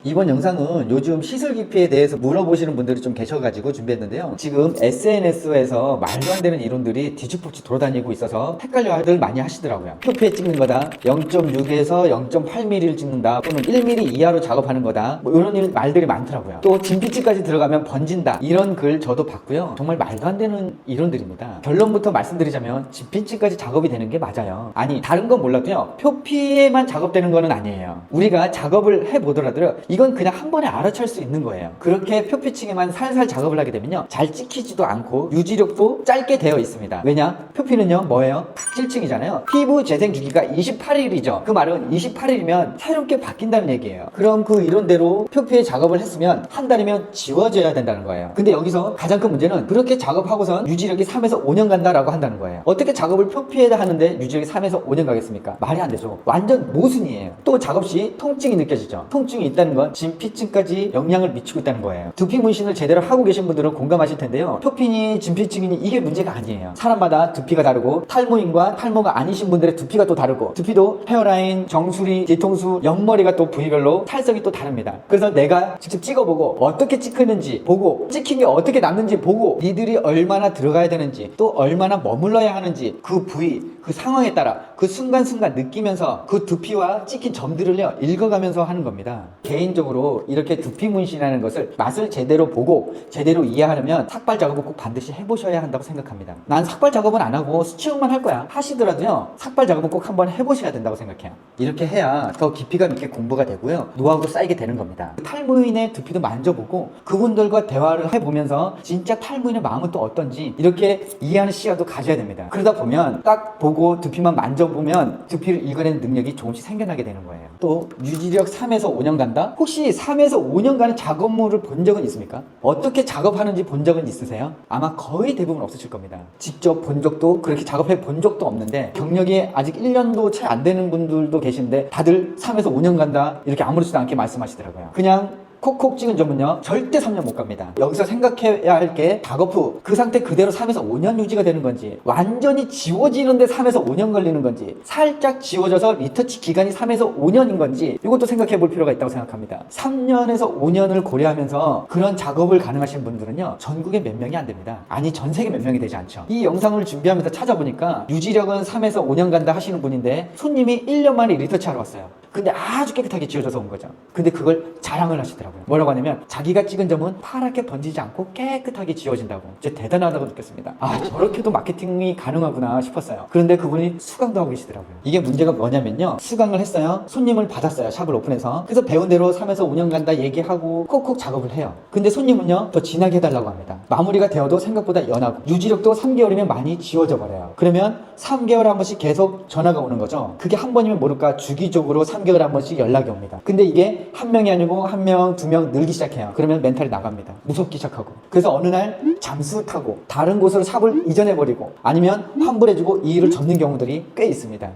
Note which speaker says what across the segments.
Speaker 1: 이번 영상은 요즘 시술 기피에 대해서 물어보시는 분들이 좀 계셔가지고 준비했는데요. 지금 SNS에서 말도 안 되는 이론들이 뒤죽박죽 돌아다니고 있어서 헷갈려들 많이 하시더라고요. 표피에 찍는 거다, 0.6에서 0.8mm를 찍는다, 또는 1mm 이하로 작업하는 거다, 뭐 이런 말들이 많더라고요. 또 진피치까지 들어가면 번진다, 이런 글 저도 봤고요. 정말 말도 안 되는 이론들입니다. 결론부터 말씀드리자면 진피치까지 작업이 되는 게 맞아요. 아니, 다른 건 몰라도요, 표피에만 작업되는 거는 아니에요. 우리가 작업을 해보더라도요, 이건 그냥 한 번에 알아챌 수 있는 거예요. 그렇게 표피층에만 살살 작업을 하게 되면요, 잘 찍히지도 않고 유지력도 짧게 되어 있습니다. 왜냐? 표피는요 뭐예요? 각질층이잖아요. 피부 재생 주기가 28일이죠. 그 말은 28일이면 새롭게 바뀐다는 얘기예요. 그럼 그 이론대로 표피에 작업을 했으면 한 달이면 지워져야 된다는 거예요. 근데 여기서 가장 큰 문제는 그렇게 작업하고선 유지력이 3에서 5년 간다라고 한다는 거예요. 어떻게 작업을 표피에다 하는데 유지력이 3에서 5년 가겠습니까? 말이 안 되죠. 완전 모순이에요. 또 작업 시 통증이 느껴지죠. 통증이 있다는 건 진피층까지 영향을 미치고 있다는 거예요. 두피 문신을 제대로 하고 계신 분들은 공감하실 텐데요, 표피니 진피층이니 이게 문제가 아니에요. 사람마다 두피가 다르고 탈모인과 탈모가 아니신 분들의 두피가 또 다르고, 두피도 헤어라인, 정수리, 뒤통수, 옆머리가 또 부위별로 탈색이 또 다릅니다. 그래서 내가 직접 찍어보고 어떻게 찍히는지 보고, 찍힌 게 어떻게 남는지 보고, 니들이 얼마나 들어가야 되는지, 또 얼마나 머물러야 하는지, 그 부위, 그 상황에 따라 그 순간순간 느끼면서 그 두피와 찍힌 점들을요 읽어가면서 하는 겁니다. 개인적으로 이렇게 두피 문신하는 것을 맛을 제대로 보고 제대로 이해하려면 삭발 작업을 꼭 반드시 해보셔야 한다고 생각합니다. 난 삭발 작업은 안 하고 수치용만 할 거야 하시더라도요, 삭발 작업은 꼭 한번 해보셔야 된다고 생각해요. 이렇게 해야 더 깊이감 있게 공부가 되고요, 노하우도 쌓이게 되는 겁니다. 탈모인의 두피도 만져보고 그분들과 대화를 해보면서 진짜 탈모인의 마음은 또 어떤지 이렇게 이해하는 시야도 가져야 됩니다. 그러다 보면 딱 보고 두피만 만져보면 두피를 읽어내는 능력이 조금씩 생겨나게 되는 거예요. 또 유지력 3에서 5년 간다? 혹시 3에서 5년간의 작업물을 본 적은 있습니까? 어떻게 작업하는지 본 적은 있으세요? 아마 거의 대부분 없으실 겁니다. 직접 본 적도, 그렇게 작업해 본 적도 없는데 경력이 아직 1년도 채 안 되는 분들도 계신데 다들 3에서 5년 간다 이렇게 아무렇지도 않게 말씀하시더라고요. 그냥 콕콕 찍은 점은요 절대 3년 못 갑니다. 여기서 생각해야 할 게 작업 후 그 상태 그대로 3에서 5년 유지가 되는 건지, 완전히 지워지는데 3에서 5년 걸리는 건지, 살짝 지워져서 리터치 기간이 3에서 5년인 건지, 이것도 생각해 볼 필요가 있다고 생각합니다. 3년에서 5년을 고려하면서 그런 작업을 가능하신 분들은요 전국에 몇 명이 안 됩니다. 아니, 전 세계 몇 명이 되지 않죠. 이 영상을 준비하면서 찾아보니까 유지력은 3에서 5년 간다 하시는 분인데 손님이 1년 만에 리터치 하러 왔어요. 근데 아주 깨끗하게 지워져서 온 거죠. 근데 그걸 자랑을 하시더라고요. 뭐라고 하냐면 자기가 찍은 점은 파랗게 번지지 않고 깨끗하게 지워진다고. 진짜 대단하다고 느꼈습니다. 아, 저렇게도 마케팅이 가능하구나 싶었어요. 그런데 그분이 수강도 하고 계시더라고요. 이게 문제가 뭐냐면요, 수강을 했어요. 손님을 받았어요. 샵을 오픈해서. 그래서 배운 대로 3에서 5년 간다 얘기하고 콕콕 작업을 해요. 근데 손님은요 더 진하게 해달라고 합니다. 마무리가 되어도 생각보다 연하고 유지력도 3개월이면 많이 지워져 버려요. 그러면 3개월에 한 번씩 계속 전화가 오는 거죠. 그게 한 번이면 모를까 주기적으로 3개월에 한 번씩 연락이 옵니다. 근데 이게 한 명이 아니고 한 명, 두 명 늘기 시작해요. 그러면 멘탈이 나갑니다. 무섭기 시작하고. 그래서 어느 날 잠수 타고 다른 곳으로 샵을 이전해버리고, 아니면 환불해주고 이 일을 접는 경우들이 꽤 있습니다.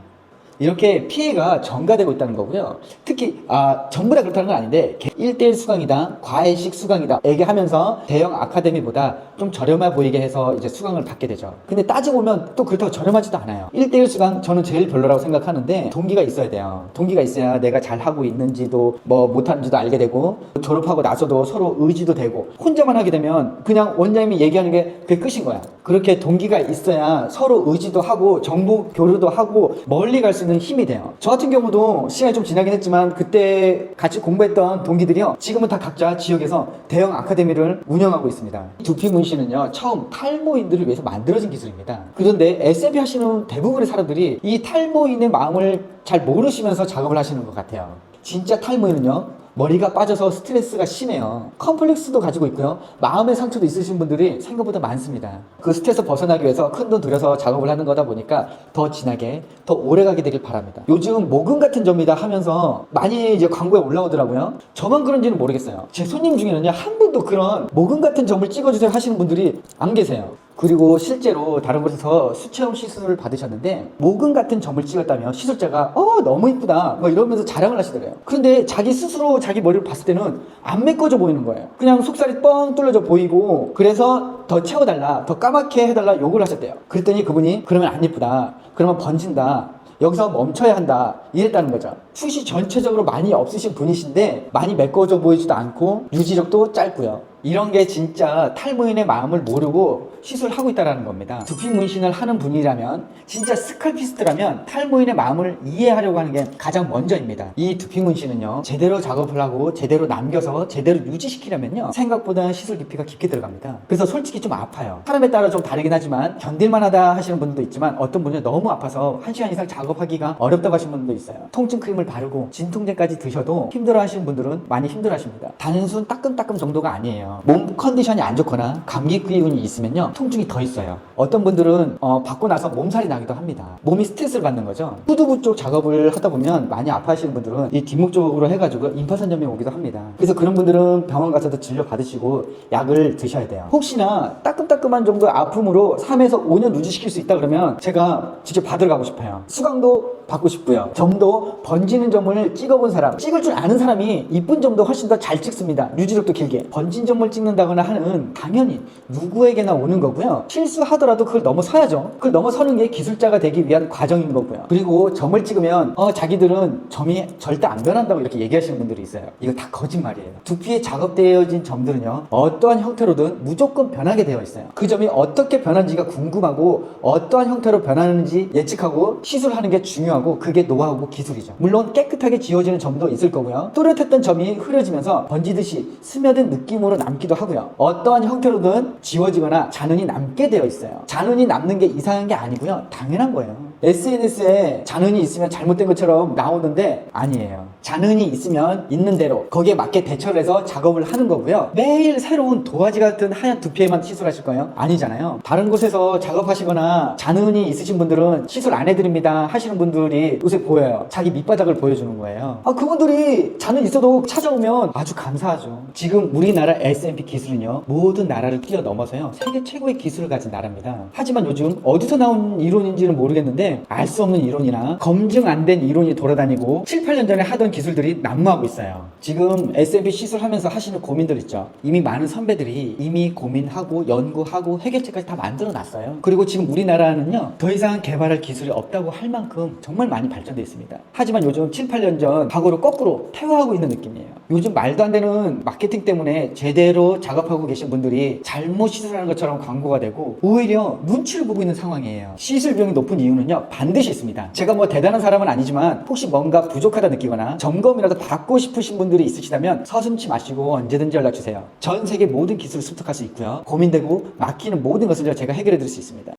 Speaker 1: 이렇게 피해가 전가되고 있다는 거고요. 특히 전부 다 그렇다는 건 아닌데 1:1 수강이다, 과외식 수강이다 얘기하면서 대형 아카데미보다 좀 저렴해 보이게 해서 이제 수강을 받게 되죠. 근데 따지고 보면 또 그렇다고 저렴하지도 않아요. 1:1 수강 저는 제일 별로라고 생각하는데 동기가 있어야 돼요. 동기가 있어야 내가 잘하고 있는지도 뭐 못하는지도 알게 되고, 졸업하고 나서도 서로 의지도 되고, 혼자만 하게 되면 그냥 원장님이 얘기하는 게 그게 끝인 거야. 그렇게 동기가 있어야 서로 의지도 하고 정보 교류도 하고 멀리 갈 수 있는 힘이 돼요. 저 같은 경우도 시간이 좀 지나긴 했지만 그때 같이 공부했던 동기들이요 지금은 다 각자 지역에서 대형 아카데미를 운영하고 있습니다. 두피 문신은요 처음 탈모인들을 위해서 만들어진 기술입니다. 그런데 SFP 하시는 대부분의 사람들이 이 탈모인의 마음을 잘 모르시면서 작업을 하시는 것 같아요. 진짜 탈모인은요 머리가 빠져서 스트레스가 심해요. 컴플렉스도 가지고 있고요, 마음의 상처도 있으신 분들이 생각보다 많습니다. 그 스트레스 벗어나기 위해서 큰돈 들여서 작업을 하는 거다 보니까 더 진하게, 더 오래가게 되길 바랍니다. 요즘 모근 같은 점이다 하면서 많이 이제 광고에 올라오더라고요. 저만 그런지는 모르겠어요. 제 손님 중에는요 한 분도 그런 모근 같은 점을 찍어주세요 하시는 분들이 안 계세요. 그리고 실제로 다른 곳에서 수체험 시술을 받으셨는데 모근 같은 점을 찍었다며 시술자가 너무 이쁘다 뭐 이러면서 자랑을 하시더래요. 그런데 자기 스스로 자기 머리를 봤을 때는 안 메꿔져 보이는 거예요. 그냥 속살이 뻥 뚫려져 보이고, 그래서 더 채워달라, 더 까맣게 해달라 욕을 하셨대요. 그랬더니 그분이 그러면 안 이쁘다, 그러면 번진다, 여기서 멈춰야 한다 이랬다는 거죠. 숱이 전체적으로 많이 없으신 분이신데 많이 메꿔져 보이지도 않고 유지력도 짧고요. 이런 게 진짜 탈모인의 마음을 모르고 시술하고 있다는 겁니다. 두피 문신을 하는 분이라면, 진짜 스칼피스트라면 탈모인의 마음을 이해하려고 하는 게 가장 먼저입니다. 이 두피 문신은요, 제대로 작업을 하고 제대로 남겨서 제대로 유지시키려면요, 생각보다 시술 깊이가 깊게 들어갑니다. 그래서 솔직히 좀 아파요. 사람에 따라 좀 다르긴 하지만 견딜만 하다 하시는 분도 있지만, 어떤 분은 너무 아파서 1시간 이상 작업하기가 어렵다고 하시는 분도 있어요. 통증 크림을 바르고 진통제까지 드셔도 힘들어 하시는 분들은 많이 힘들어 하십니다. 단순 따끔따끔 정도가 아니에요. 몸 컨디션이 안 좋거나 감기 기운이 있으면요, 통증이 더 있어요. 어떤 분들은 받고 나서 몸살이 나기도 합니다. 몸이 스트레스를 받는 거죠. 후두부 쪽 작업을 하다 보면 많이 아파하시는 분들은 이 뒷목 쪽으로 해가지고 임파선염이 오기도 합니다. 그래서 그런 분들은 병원 가서도 진료 받으시고 약을 드셔야 돼요. 혹시나 따끔따끔한 정도의 아픔으로 3에서 5년 유지시킬 수 있다 그러면 제가 직접 받으러 가고 싶어요. 수강도 받고 싶고요. 점도 번지는 점을 찍어본 사람, 찍을 줄 아는 사람이 이쁜 점도 훨씬 더 잘 찍습니다. 유지력도 길게. 번진 점을 찍는다거나 하는, 당연히 누구에게나 오는 거고요. 실수하더라도 그걸 넘어서야죠. 그걸 넘어서는 게 기술자가 되기 위한 과정인 거고요. 그리고 점을 찍으면 자기들은 점이 절대 안 변한다고 이렇게 얘기하시는 분들이 있어요. 이거 다 거짓말이에요. 두피에 작업되어진 점들은요, 어떠한 형태로든 무조건 변하게 되어 있어요. 그 점이 어떻게 변한지가 궁금하고 어떠한 형태로 변하는지 예측하고 시술하는 게 중요하고, 그게 노하우고 기술이죠. 물론 깨끗하게 지워지는 점도 있을 거고요. 또렷했던 점이 흐려지면서 번지듯이 스며든 느낌으로 남기도 하고요. 어떠한 형태로든 지워지거나 잔흔이 남게 되어 있어요. 잔흔이 남는 게 이상한 게 아니고요, 당연한 거예요. SNS에 잔흔이 있으면 잘못된 것처럼 나오는데 아니에요. 잔흔이 있으면 있는 대로 거기에 맞게 대처를 해서 작업을 하는 거고요. 매일 새로운 도화지 같은 하얀 두피에만 시술하실 거예요? 아니잖아요. 다른 곳에서 작업하시거나 잔흔이 있으신 분들은 시술 안 해드립니다 하시는 분들이 요새 보여요. 자기 밑바닥을 보여주는 거예요. 그분들이 잔흔 있어도 찾아오면 아주 감사하죠. 지금 우리나라 S&P 기술은요, 모든 나라를 뛰어넘어서요, 세계 최고의 기술을 가진 나라입니다. 하지만 요즘 어디서 나온 이론인지는 모르겠는데 알 수 없는 이론이나 검증 안 된 이론이 돌아다니고 7, 8년 전에 하던 기술들이 난무하고 있어요. 지금 S&P 시술하면서 하시는 고민들 있죠. 이미 많은 선배들이 이미 고민하고 연구하고 해결책까지 다 만들어 놨어요. 그리고 지금 우리나라는요, 더 이상 개발할 기술이 없다고 할 만큼 정말 많이 발전되어 있습니다. 하지만 요즘 7, 8년 전 과거로 거꾸로 퇴화하고 있는 느낌이에요. 요즘 말도 안 되는 마케팅 때문에 제대로 작업하고 계신 분들이 잘못 시술하는 것처럼 광고가 되고 오히려 눈치를 보고 있는 상황이에요. 시술 비용이 높은 이유는요, 반드시 있습니다. 제가 뭐 대단한 사람은 아니지만 혹시 뭔가 부족하다 느끼거나 점검이라도 받고 싶으신 분들이 있으시다면 서슴지 마시고 언제든지 연락주세요. 전 세계 모든 기술을 습득할 수 있고요. 고민되고 막히는 모든 것을 제가 해결해 드릴 수 있습니다.